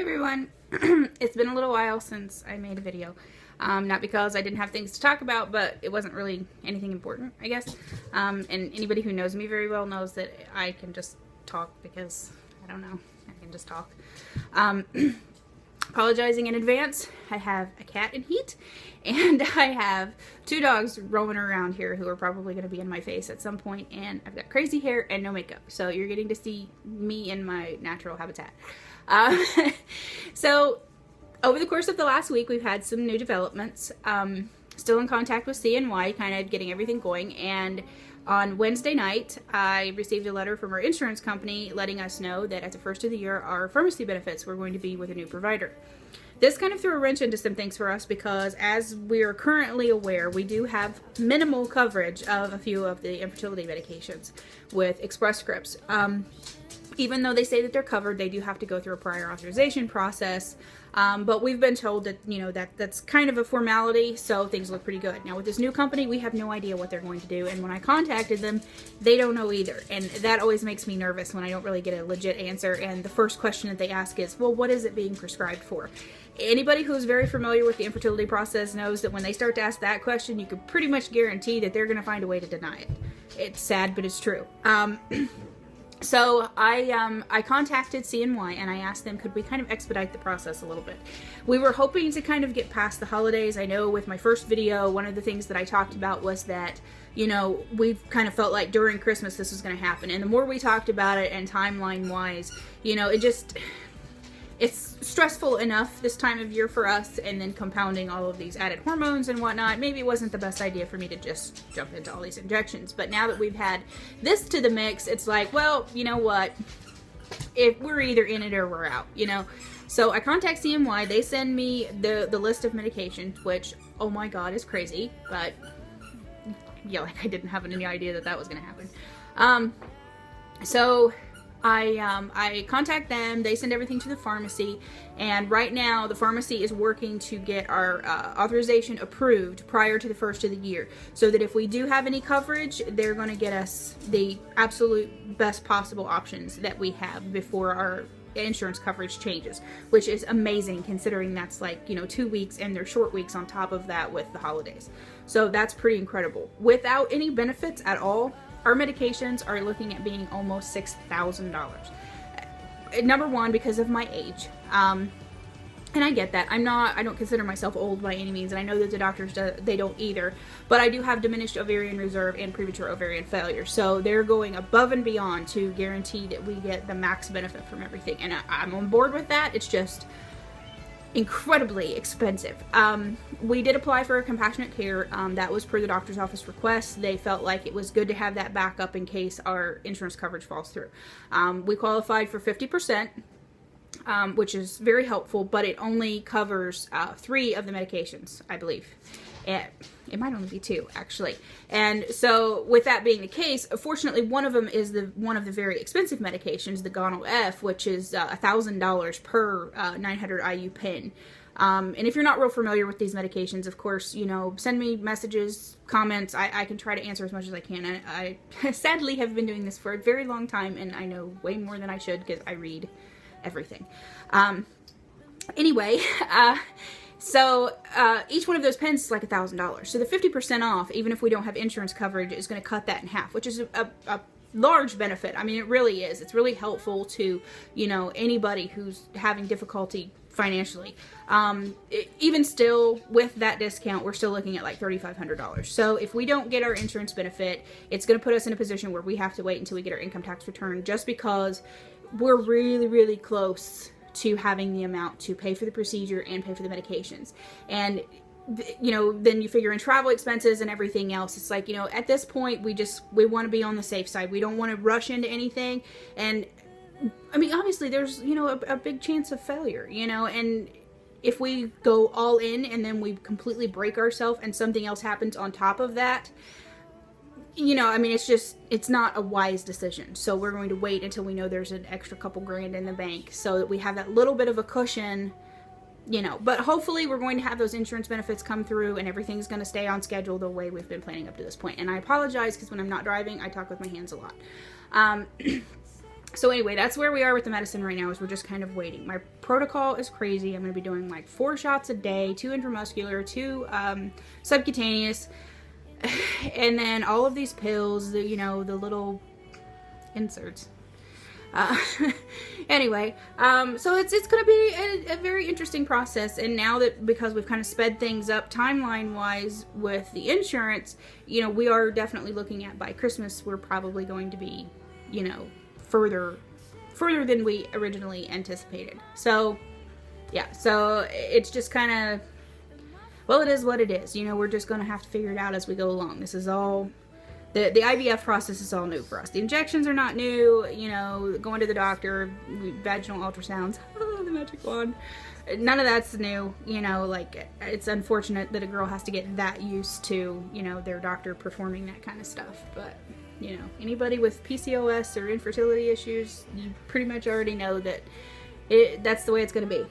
everyone. It's been a little while since I made a video. Not because I didn't have things to talk about, but it wasn't really anything important, I guess. And anybody who knows me very well knows that I can just talk because, I don't know, I can just talk. Apologizing in advance. I have a cat in heat, and I have two dogs roaming around here who are probably going to be in my face at some point, and I've got crazy hair and no makeup, so you're getting to see me in my natural habitat. So over the course of the last week, we've had some new developments. Still in contact with CNY, kind of getting everything going, and on Wednesday night, I received a letter from our insurance company letting us know that at the first of the year, our pharmacy benefits were going to be with a new provider. This kind of threw a wrench into some things for us because, as we are currently aware, we do have minimal coverage of a few of the infertility medications with Express Scripts. Even though they say that they're covered, they do have to go through a prior authorization process. But we've been told that, you know, that's kind of a formality, so things look pretty good. Now with this new company, we have no idea what they're going to do, and when I contacted them, they don't know either. And that always makes me nervous when I don't really get a legit answer, and the first question that they ask is, well, what is it being prescribed for? Anybody who's very familiar with the infertility process knows that when they start to ask that question, you can pretty much guarantee that they're going to find a way to deny it. It's sad, but it's true. So I contacted CNY and I asked them, could we kind of expedite the process a little bit? We were hoping to kind of get past the holidays. I know with my first video, one of the things that I talked about was that, you know, we've kind of felt like during Christmas this was going to happen. And the more we talked about it and timeline wise, you know, it's stressful enough this time of year for us, and then compounding all of these added hormones and whatnot. Maybe it wasn't the best idea for me to just jump into all these injections. But now that we've had this to the mix, it's like, well, you know what? If we're either in it or we're out, you know? So I contact CMY. They send me the list of medications, which, oh my God, is crazy. But, yeah, like I didn't have any idea that that was going to happen. So I contact them, they send everything to the pharmacy, and right now the pharmacy is working to get our authorization approved prior to the first of the year, so that if we do have any coverage, they're going to get us the absolute best possible options that we have before our insurance coverage changes, which is amazing considering that's like, you know, 2 weeks, and they're short weeks on top of that with the holidays. So that's pretty incredible. Without any benefits at all, our medications are looking at being almost $6,000. Number one, because of my age. And I get that. I don't consider myself old by any means, and I know that the doctors they don't either. But I do have diminished ovarian reserve and premature ovarian failure. So they're going above and beyond to guarantee that we get the max benefit from everything. And I'm on board with that. It's just incredibly expensive. We did apply for a compassionate care. That was per the doctor's office request. They felt like it was good to have that backup in case our insurance coverage falls through. We qualified for 50%, which is very helpful, but it only covers 3 of the medications, I believe. It might only be 2, actually. And so with that being the case, fortunately one of them is one of the very expensive medications, the Gonal-F, which is $1,000 per 900 IU pen. And if you're not real familiar with these medications, of course, you know, send me messages, comments. I can try to answer as much as I can. I sadly have been doing this for a very long time, and I know way more than I should because I read everything. Anyway, so each one of those pens is like $1,000. So the 50% off, even if we don't have insurance coverage, is going to cut that in half, which is a large benefit. I mean, it really is. It's really helpful to, you know, anybody who's having difficulty financially. Even still, with that discount, we're still looking at like $3,500. So if we don't get our insurance benefit, it's going to put us in a position where we have to wait until we get our income tax return, just because we're really, really close to having the amount to pay for the procedure and pay for the medications. And, you know, then you figure in travel expenses and everything else. It's like, you know, at this point, we want to be on the safe side. We don't want to rush into anything. And, I mean, obviously, there's, you know, a big chance of failure, you know, and if we go all in and then we completely break ourselves and something else happens on top of that, you know, I mean, it's not a wise decision. So we're going to wait until we know there's an extra couple grand in the bank so that we have that little bit of a cushion, you know. But hopefully we're going to have those insurance benefits come through and everything's going to stay on schedule the way we've been planning up to this point. And I apologize because when I'm not driving, I talk with my hands a lot. So anyway, that's where we are with the medicine right now, is we're just kind of waiting. My protocol is crazy. I'm going to be doing like 4 shots a day, 2 intramuscular, 2 subcutaneous, and then all of these pills, the, you know, the little inserts. Anyway, so it's going to be a very interesting process. And now that, because we've kind of sped things up timeline wise with the insurance, you know, we are definitely looking at by Christmas, we're probably going to be, you know, further than we originally anticipated. So yeah, so it's just kind of, well, it is what it is. You know, we're just going to have to figure it out as we go along. This is all, the IVF process is all new for us. The injections are not new, you know, going to the doctor, vaginal ultrasounds, oh, the magic wand. None of that's new, you know, like, it's unfortunate that a girl has to get that used to, you know, their doctor performing that kind of stuff. But, you know, anybody with PCOS or infertility issues, you pretty much already know that that's the way it's going to be.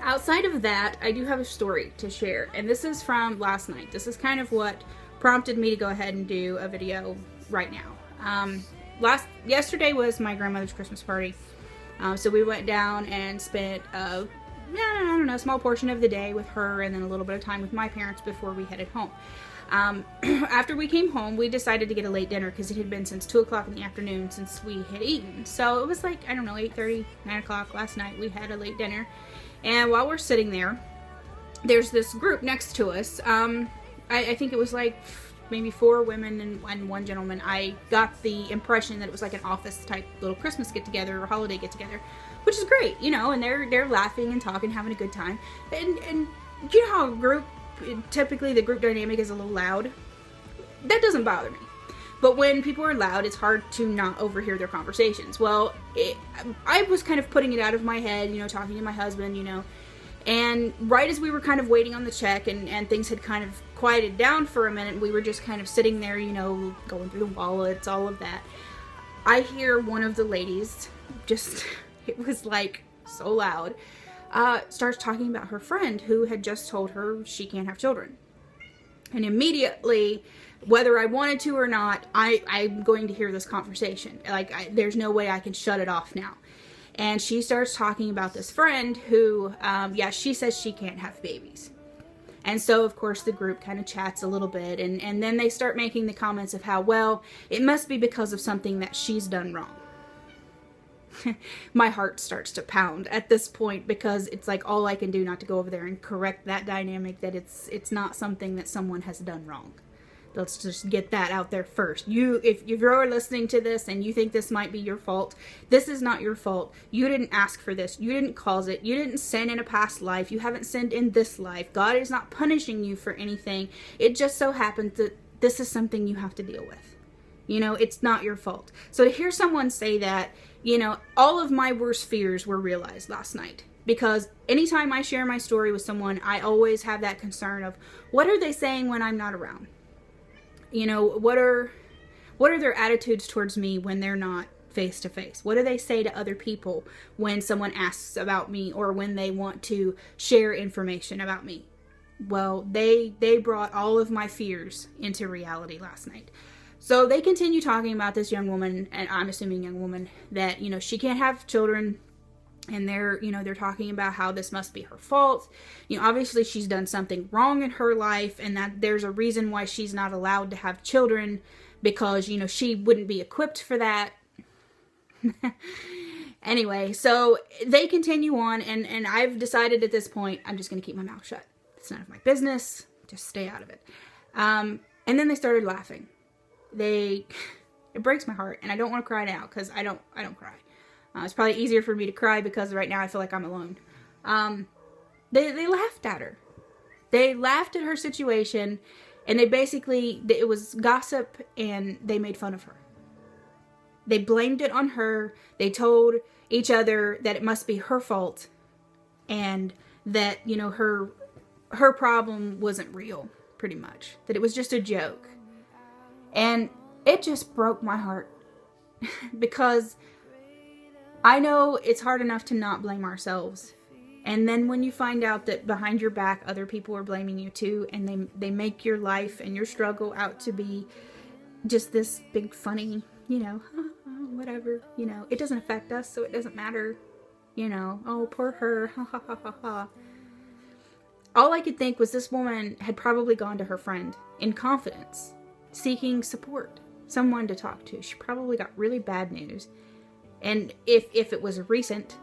Outside of that, I do have a story to share, and this is from last night. This is kind of what prompted me to go ahead and do a video right now. Yesterday was my grandmother's Christmas party, so we went down and spent I don't know, a small portion of the day with her, and then a little bit of time with my parents before we headed home. After we came home, we decided to get a late dinner because it had been since 2 o'clock in the afternoon since we had eaten. So it was like, I don't know, 8:30, 9 o'clock last night. We had a late dinner. And while we're sitting there, there's this group next to us. I think it was like maybe 4 women and 1 gentleman. I got the impression that it was like an office type little Christmas get together or holiday get together, which is great, you know, and they're laughing and talking, having a good time. And you know how a group, typically the group dynamic is a little loud. That doesn't bother me. But when people are loud, it's hard to not overhear their conversations. Well, I was kind of putting it out of my head, you know, talking to my husband, you know, and right as we were kind of waiting on the check and things had kind of quieted down for a minute, we were just kind of sitting there, you know, going through the wallets, all of that. I hear one of the ladies, just, it was like so loud, starts talking about her friend who had just told her she can't have children. And immediately, whether I wanted to or not, I'm going to hear this conversation. Like, there's no way I can shut it off now. And she starts talking about this friend who, yeah, she says she can't have babies. And so, of course, the group kind of chats a little bit. And then they start making the comments of how, well, it must be because of something that she's done wrong. My heart starts to pound at this point, because it's like all I can do not to go over there and correct that dynamic, that it's not something that someone has done wrong. Let's just get that out there first. If you're listening to this and you think this might be your fault, this is not your fault. You didn't ask for this. You didn't cause it. You didn't sin in a past life. You haven't sinned in this life. God is not punishing you for anything. It just so happens that this is something you have to deal with. You know, it's not your fault. So to hear someone say that, you know, all of my worst fears were realized last night. Because anytime I share my story with someone, I always have that concern of, what are they saying when I'm not around? You know, what are their attitudes towards me when they're not face to face? What do they say to other people when someone asks about me or when they want to share information about me? Well, they brought all of my fears into reality last night. So they continue talking about this young woman, and I'm assuming young woman, that, you know, she can't have children. And they're talking about how this must be her fault. You know, obviously she's done something wrong in her life, and that there's a reason why she's not allowed to have children, because, you know, she wouldn't be equipped for that. Anyway, so they continue on, and I've decided at this point, I'm just going to keep my mouth shut. It's none of my business. Just stay out of it. And then they started laughing. It breaks my heart, and I don't want to cry now, because I don't cry. It's probably easier for me to cry because right now I feel like I'm alone. They laughed at her. They laughed at her situation, and it was gossip, and they made fun of her. They blamed it on her. They told each other that it must be her fault, and that, you know, her problem wasn't real, pretty much. That it was just a joke. And it just broke my heart. Because I know it's hard enough to not blame ourselves. And then when you find out that behind your back other people are blaming you too, and they make your life and your struggle out to be just this big funny, you know, oh, whatever, you know, it doesn't affect us, so it doesn't matter, you know, oh, poor her, ha ha ha ha ha. All I could think was this woman had probably gone to her friend in confidence, seeking support, someone to talk to. She probably got really bad news. And if it was recent,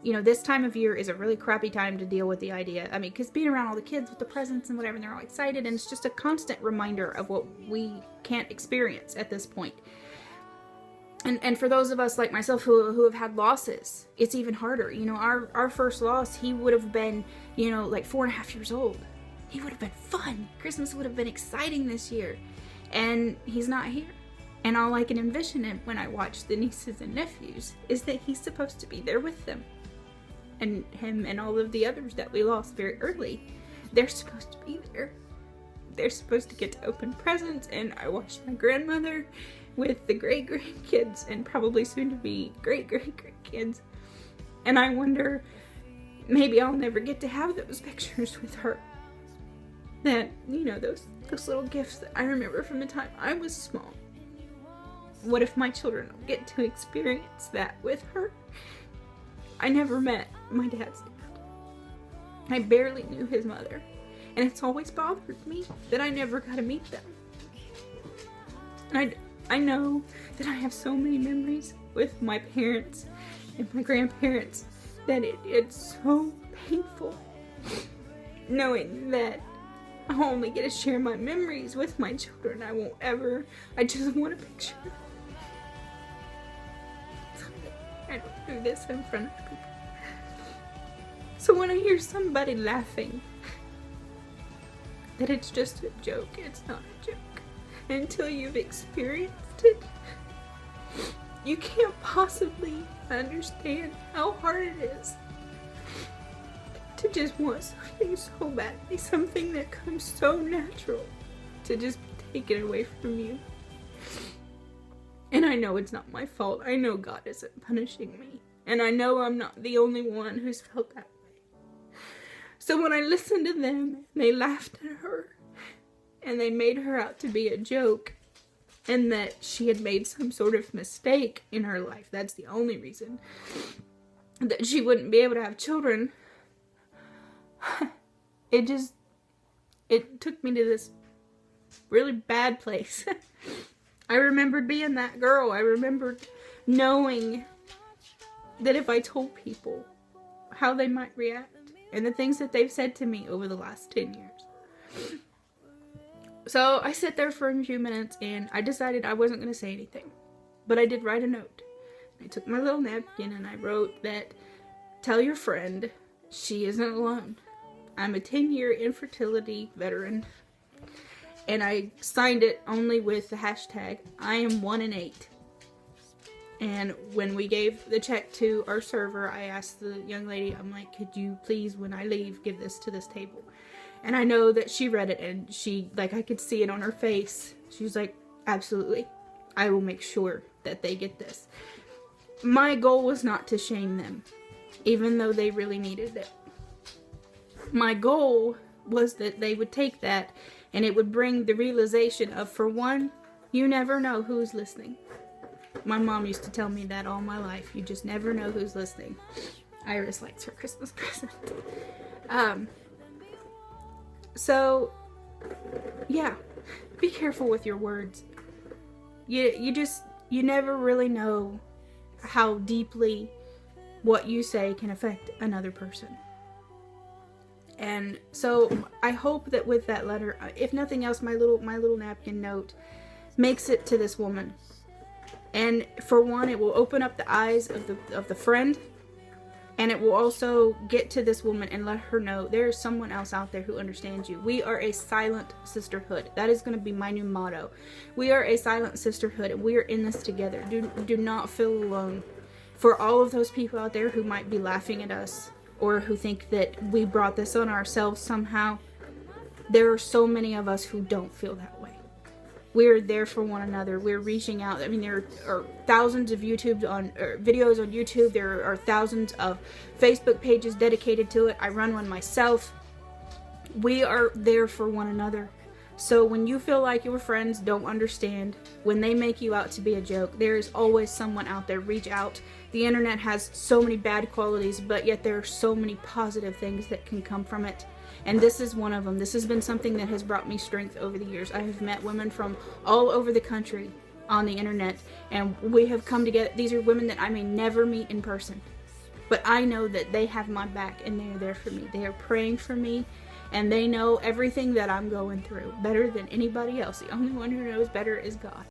you know, this time of year is a really crappy time to deal with the idea. I mean, because being around all the kids with the presents and whatever, and they're all excited, and it's just a constant reminder of what we can't experience at this point. And for those of us like myself who have had losses, it's even harder. You know, our first loss, he would have been, you know, like 4.5 years old. He would have been fun. Christmas would have been exciting this year. And he's not here. And all I can envision him when I watch the nieces and nephews is that he's supposed to be there with them. And him and all of the others that we lost very early, they're supposed to be there. They're supposed to get to open presents. And I watched my grandmother with the great-grandkids and probably soon to be great-great-grandkids. And I wonder, maybe I'll never get to have those pictures with her. That, you know, those little gifts that I remember from the time I was small. What if my children don't get to experience that with her? I never met my dad's dad. I barely knew his mother. And it's always bothered me that I never got to meet them. And I know that I have so many memories with my parents and my grandparents that it's so painful knowing that I only get to share my memories with my children. I just want a picture. I don't do this in front of people. So when I hear somebody laughing that it's just a joke, it's not a joke. Until you've experienced it, you can't possibly understand how hard it is to just want something so badly, something that comes so natural, to just be taken away from you. And I know it's not my fault. I know God isn't punishing me. And I know I'm not the only one who's felt that way. So when I listened to them, they laughed at her. And they made her out to be a joke. And that she had made some sort of mistake in her life. That's the only reason. That she wouldn't be able to have children. It took me to this really bad place. I remembered being that girl. I remembered knowing that if I told people how they might react. And the things that they've said to me over the last 10 years. So I sat there for a few minutes and I decided I wasn't going to say anything. But I did write a note. I took my little napkin and I wrote that, tell your friend she isn't alone. I'm a 10-year infertility veteran. And I signed it only with the hashtag, I am 1 in 8. And when we gave the check to our server, I asked the young lady, I'm like, could you please, when I leave, give this to this table? And I know that she read it and she, like, I could see it on her face. She was like, absolutely. I will make sure that they get this. My goal was not to shame them, even though they really needed it. My goal was that they would take that and it would bring the realization of, for one, you never know who's listening. My mom used to tell me that all my life. You just never know who's listening. Iris likes her Christmas present. So, yeah, be careful with your words. You never really know how deeply what you say can affect another person. And so I hope that with that letter, if nothing else, my little napkin note makes it to this woman. And for one, it will open up the eyes of the friend. And it will also get to this woman and let her know there is someone else out there who understands you. We are a silent sisterhood. That is going to be my new motto. We are a silent sisterhood and we are in this together. Do not feel alone. For all of those people out there who might be laughing at us or who think that we brought this on ourselves somehow, there are so many of us who don't feel that way. We're there for one another. We're reaching out. I mean, there are thousands of videos on YouTube. There are thousands of Facebook pages dedicated to it. I run one myself. We are there for one another. So when you feel like your friends don't understand, when they make you out to be a joke, there is always someone out there. Reach out. The internet has so many bad qualities, but yet there are so many positive things that can come from it. And this is one of them. This has been something that has brought me strength over the years. I have met women from all over the country on the internet, and we have come together. These are women that I may never meet in person, but I know that they have my back and they are there for me. They are praying for me, and they know everything that I'm going through better than anybody else. The only one who knows better is God.